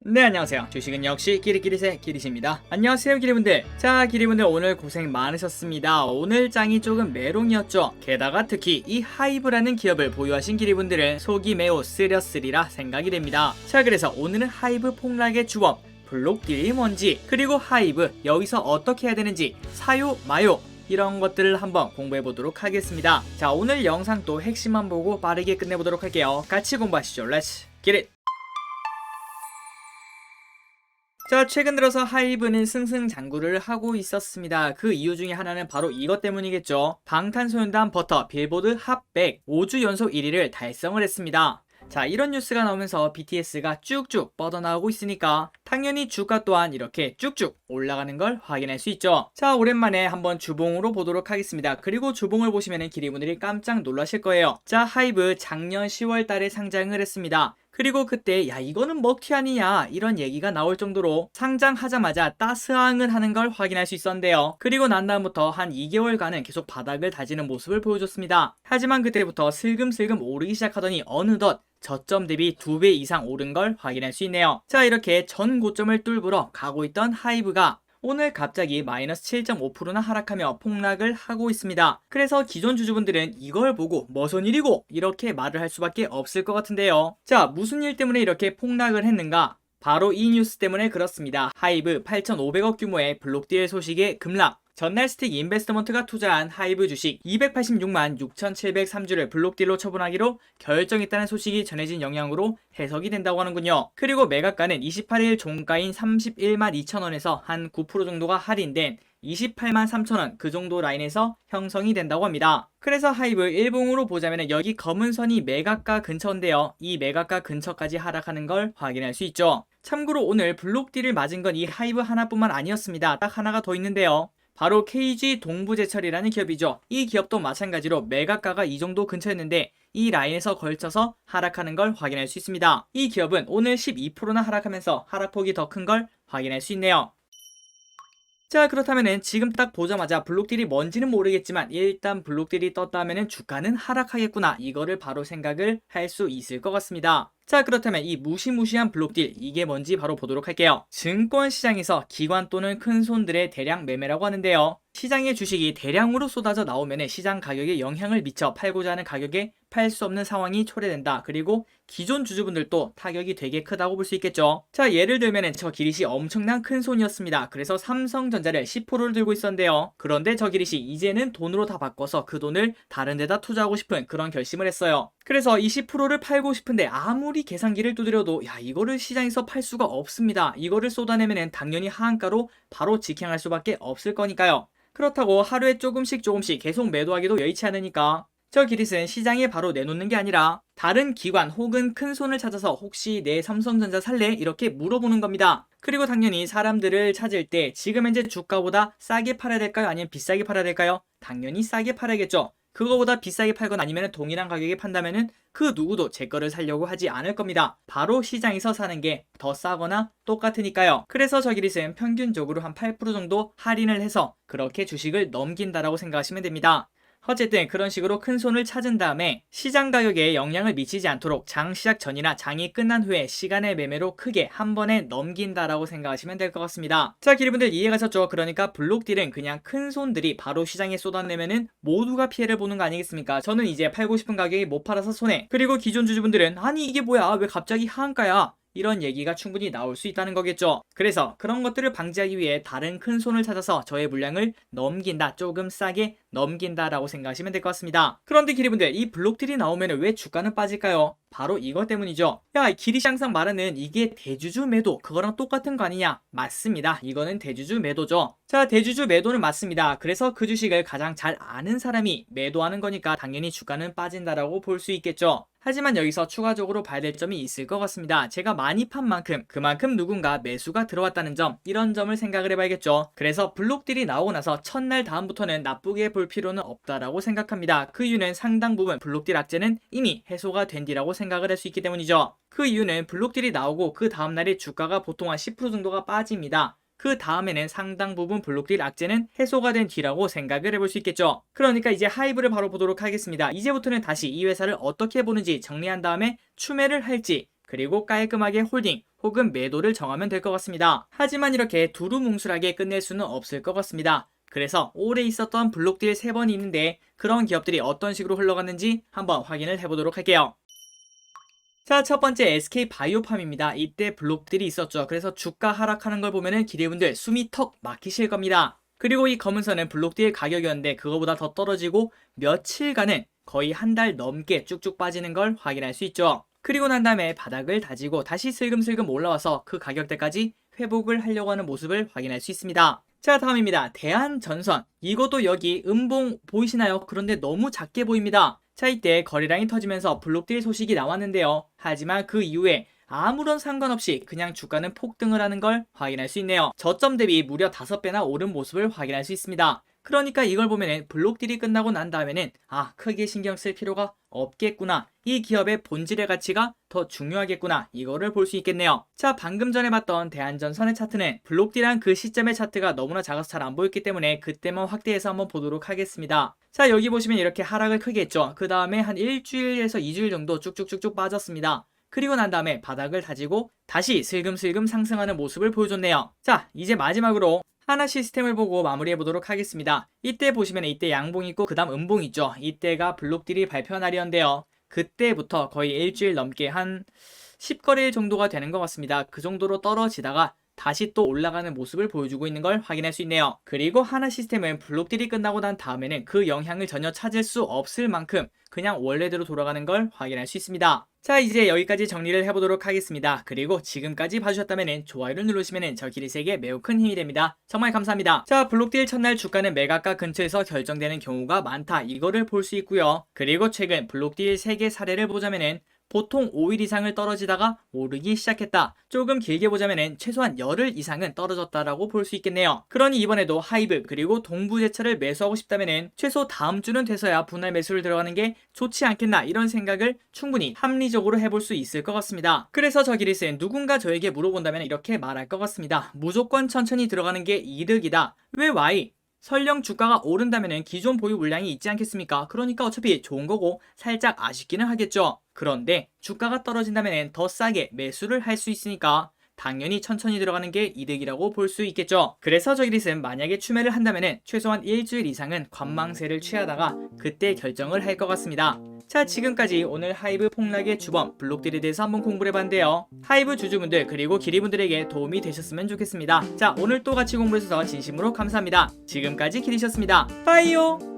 네, 안녕하세요. 주식은 역시 기리기리세 기리시입니다. 안녕하세요, 기리분들. 자, 기리분들 오늘 고생 많으셨습니다. 오늘 장이 조금 메롱이었죠. 게다가 특히 이 하이브라는 기업을 보유하신 기리분들은 속이 매우 쓰렸으리라 생각이 됩니다. 자, 그래서 오늘은 하이브 폭락의 주범 블록딜이 뭔지, 그리고 하이브 여기서 어떻게 해야 되는지, 사요 마요 이런 것들을 한번 공부해 보도록 하겠습니다. 자, 오늘 영상도 핵심만 보고 빠르게 끝내보도록 할게요. 같이 공부하시죠. Let's get it! 자, 최근 들어서 하이브는 승승장구를 하고 있었습니다. 그 이유 중에 하나는 바로 이것 때문이겠죠. 방탄소년단 버터 빌보드 핫 100 5주 연속 1위를 달성을 했습니다. 자, 이런 뉴스가 나오면서 BTS가 쭉쭉 뻗어나오고 있으니까 당연히 주가 또한 이렇게 쭉쭉 올라가는 걸 확인할 수 있죠. 자, 오랜만에 한번 주봉으로 보도록 하겠습니다. 그리고 주봉을 보시면은 기리분들이 깜짝 놀라실 거예요. 자, 하이브 작년 10월 달에 상장을 했습니다. 그리고 그때 야 이거는 먹튀 아니냐 이런 얘기가 나올 정도로 상장하자마자 따스항을 하는 걸 확인할 수 있었는데요. 그리고 난 다음부터 한 2개월간은 계속 바닥을 다지는 모습을 보여줬습니다. 하지만 그때부터 슬금슬금 오르기 시작하더니 어느덧 저점 대비 2배 이상 오른 걸 확인할 수 있네요. 자, 이렇게 전 고점을 뚫으러 가고 있던 하이브가 오늘 갑자기 마이너스 7.5%나 하락하며 폭락을 하고 있습니다. 그래서 기존 주주분들은 이걸 보고 무슨 일이고 이렇게 말을 할 수밖에 없을 것 같은데요. 자, 무슨 일 때문에 이렇게 폭락을 했는가? 바로 이 뉴스 때문에 그렇습니다. 하이브 8,500억 규모의 블록딜 소식에 급락. 전날 스틱 인베스트먼트가 투자한 하이브 주식 286만 6,703주를 블록딜로 처분하기로 결정했다는 소식이 전해진 영향으로 해석이 된다고 하는군요. 그리고 매각가는 28일 종가인 31만 2천원에서 한 9% 정도가 할인된 28만 3천원 그 정도 라인에서 형성이 된다고 합니다. 그래서 하이브 일봉으로 보자면 여기 검은 선이 매각가 근처인데요. 이 매각가 근처까지 하락하는 걸 확인할 수 있죠. 참고로 오늘 블록딜을 맞은 건 이 하이브 하나뿐만 아니었습니다. 딱 하나가 더 있는데요. 바로 KG 동부제철이라는 기업이죠. 이 기업도 마찬가지로 매각가가 이 정도 근처였는데 이 라인에서 걸쳐서 하락하는 걸 확인할 수 있습니다. 이 기업은 오늘 12%나 하락하면서 하락폭이 더 큰 걸 확인할 수 있네요. 자, 그렇다면은 지금 딱 보자마자 블록딜이 뭔지는 모르겠지만 일단 블록딜이 떴다 하면은 주가는 하락하겠구나, 이거를 바로 생각을 할 수 있을 것 같습니다. 자, 그렇다면 이 무시무시한 블록딜 이게 뭔지 바로 보도록 할게요. 증권시장에서 기관 또는 큰손들의 대량 매매라고 하는데요. 시장의 주식이 대량으로 쏟아져 나오면 시장 가격에 영향을 미쳐 팔고자 하는 가격에 팔 수 없는 상황이 초래된다. 그리고 기존 주주분들도 타격이 되게 크다고 볼 수 있겠죠. 자, 예를 들면 저 기릿이 엄청난 큰 손이었습니다. 그래서 삼성전자를 10%를 들고 있었는데요. 그런데 저 기릿이 이제는 돈으로 다 바꿔서 그 돈을 다른 데다 투자하고 싶은 그런 결심을 했어요. 그래서 이 10%를 팔고 싶은데 아무리 계산기를 두드려도 야 이거를 시장에서 팔 수가 없습니다. 이거를 쏟아내면 당연히 하한가로 바로 직행할 수밖에 없을 거니까요. 그렇다고 하루에 조금씩 계속 매도하기도 여의치 않으니까 저 기릿은 시장에 바로 내놓는 게 아니라 다른 기관 혹은 큰 손을 찾아서 혹시 내 삼성전자 살래? 이렇게 물어보는 겁니다. 그리고 당연히 사람들을 찾을 때 지금 현재 주가보다 싸게 팔아야 될까요? 아니면 비싸게 팔아야 될까요? 당연히 싸게 팔아야겠죠. 그거보다 비싸게 팔거나 아니면 동일한 가격에 판다면은 그 누구도 제 거를 사려고 하지 않을 겁니다. 바로 시장에서 사는 게 더 싸거나 똑같으니까요. 그래서 저 기릿은 평균적으로 한 8% 정도 할인을 해서 그렇게 주식을 넘긴다라고 생각하시면 됩니다. 어쨌든 그런 식으로 큰 손을 찾은 다음에 시장 가격에 영향을 미치지 않도록 장 시작 전이나 장이 끝난 후에 시간의 매매로 크게 한 번에 넘긴다라고 생각하시면 될 것 같습니다. 자, 기리분들 이해가셨죠? 그러니까 블록딜은 그냥 큰 손들이 바로 시장에 쏟아내면은 모두가 피해를 보는 거 아니겠습니까? 저는 이제 팔고 싶은 가격에 못 팔아서 손해. 그리고 기존 주주분들은 아니 이게 뭐야 왜 갑자기 하한가야? 이런 얘기가 충분히 나올 수 있다는 거겠죠. 그래서 그런 것들을 방지하기 위해 다른 큰 손을 찾아서 저의 물량을 넘긴다, 조금 싸게 넘긴다라고 생각하시면 될 것 같습니다. 그런데 기리분들 이 블록딜이 나오면 왜 주가는 빠질까요? 바로 이것 때문이죠. 야, 기릿이 항상 말하는 이게 대주주 매도 그거랑 똑같은 거 아니냐? 맞습니다. 이거는 대주주 매도죠. 자, 대주주 매도는 맞습니다. 그래서 그 주식을 가장 잘 아는 사람이 매도하는 거니까 당연히 주가는 빠진다라고 볼 수 있겠죠. 하지만 여기서 추가적으로 봐야 될 점이 있을 것 같습니다. 제가 많이 판 만큼 그만큼 누군가 매수가 들어왔다는 점, 이런 점을 생각을 해봐야겠죠. 그래서 블록딜이 나오고 나서 첫날 다음부터는 나쁘게 볼 필요는 없다라고 생각합니다. 그 이유는 상당 부분 블록딜 악재는 이미 해소가 된 뒤라고 생각을 할 수 있기 때문이죠. 그 이유는 블록딜이 나오고 그 다음날에 주가가 보통 한 10% 정도가 빠집니다. 그 다음에는 상당 부분 블록딜 악재는 해소가 된 뒤라고 생각을 해볼 수 있겠죠. 그러니까 이제 하이브를 바로 보도록 하겠습니다. 이제부터는 다시 이 회사를 어떻게 보는지 정리한 다음에 추매를 할지 그리고 깔끔하게 홀딩 혹은 매도를 정하면 될 것 같습니다. 하지만 이렇게 두루뭉술하게 끝낼 수는 없을 것 같습니다. 그래서 올해 있었던 블록딜 3번이 있는데 그런 기업들이 어떤 식으로 흘러갔는지 한번 확인을 해보도록 할게요. 자, 첫 번째 SK바이오팜입니다. 이때 블록딜이 있었죠. 그래서 주가 하락하는 걸 보면은 기대분들 숨이 턱 막히실 겁니다. 그리고 이 검은 선은 블록딜 가격이었는데 그거보다 더 떨어지고 며칠간은 거의 한 달 넘게 쭉쭉 빠지는 걸 확인할 수 있죠. 그리고 난 다음에 바닥을 다지고 다시 슬금슬금 올라와서 그 가격대까지 회복을 하려고 하는 모습을 확인할 수 있습니다. 자, 다음입니다. 대한전선. 이것도 여기 음봉 보이시나요? 그런데 너무 작게 보입니다. 자, 이때 거래량이 터지면서 블록딜 소식이 나왔는데요. 하지만 그 이후에 아무런 상관없이 그냥 주가는 폭등을 하는 걸 확인할 수 있네요. 저점 대비 무려 5배나 오른 모습을 확인할 수 있습니다. 그러니까 이걸 보면은 블록딜이 끝나고 난 다음에는 크게 신경 쓸 필요가 없겠구나. 이 기업의 본질의 가치가 더 중요하겠구나. 이거를 볼 수 있겠네요. 자, 방금 전에 봤던 대한전선의 차트는 블록딜한 그 시점의 차트가 너무나 작아서 잘 안 보였기 때문에 그때만 확대해서 한번 보도록 하겠습니다. 자, 여기 보시면 이렇게 하락을 크게 했죠. 그 다음에 한 일주일에서 2주일 정도 쭉쭉쭉쭉 빠졌습니다. 그리고 난 다음에 바닥을 다지고 다시 슬금슬금 상승하는 모습을 보여줬네요. 자, 이제 마지막으로 하나 시스템을 보고 마무리해 보도록 하겠습니다. 이때 보시면 이때 양봉 있고 그 다음 음봉 있죠. 이때가 블록딜이 발표 날이었는데요. 그때부터 거의 일주일 넘게 한 10거래일 정도가 되는 것 같습니다. 그 정도로 떨어지다가 다시 또 올라가는 모습을 보여주고 있는 걸 확인할 수 있네요. 그리고 하나 시스템은 블록딜이 끝나고 난 다음에는 그 영향을 전혀 찾을 수 없을 만큼 그냥 원래대로 돌아가는 걸 확인할 수 있습니다. 자, 이제 여기까지 정리를 해보도록 하겠습니다. 그리고 지금까지 봐주셨다면 좋아요를 누르시면 저 기리세에게 매우 큰 힘이 됩니다. 정말 감사합니다. 자, 블록딜 첫날 주가는 매각가 근처에서 결정되는 경우가 많다. 이거를 볼 수 있고요. 그리고 최근 블록딜 3개 사례를 보자면은 보통 5일 이상을 떨어지다가 오르기 시작했다. 조금 길게 보자면 최소한 열흘 이상은 떨어졌다라고 볼 수 있겠네요. 그러니 이번에도 하이브 그리고 동부제철을 매수하고 싶다면 최소 다음 주는 돼서야 분할 매수를 들어가는 게 좋지 않겠나 이런 생각을 충분히 합리적으로 해볼 수 있을 것 같습니다. 그래서 저 기리스는 누군가 저에게 물어본다면 이렇게 말할 것 같습니다. 무조건 천천히 들어가는 게 이득이다. 왜 Y? 설령 주가가 오른다면 기존 보유 물량이 있지 않겠습니까? 그러니까 어차피 좋은 거고 살짝 아쉽기는 하겠죠. 그런데 주가가 떨어진다면 더 싸게 매수를 할 수 있으니까 당연히 천천히 들어가는 게 이득이라고 볼 수 있겠죠. 그래서 저기릿은 만약에 추매를 한다면 최소한 일주일 이상은 관망세를 취하다가 그때 결정을 할 것 같습니다. 자, 지금까지 오늘 하이브 폭락의 주범 블록딜에 대해서 한번 공부를 해봤는데요. 하이브 주주분들 그리고 기리분들에게 도움이 되셨으면 좋겠습니다. 자, 오늘 또 같이 공부해주셔서 진심으로 감사합니다. 지금까지 기리셨습니다. 빠이요.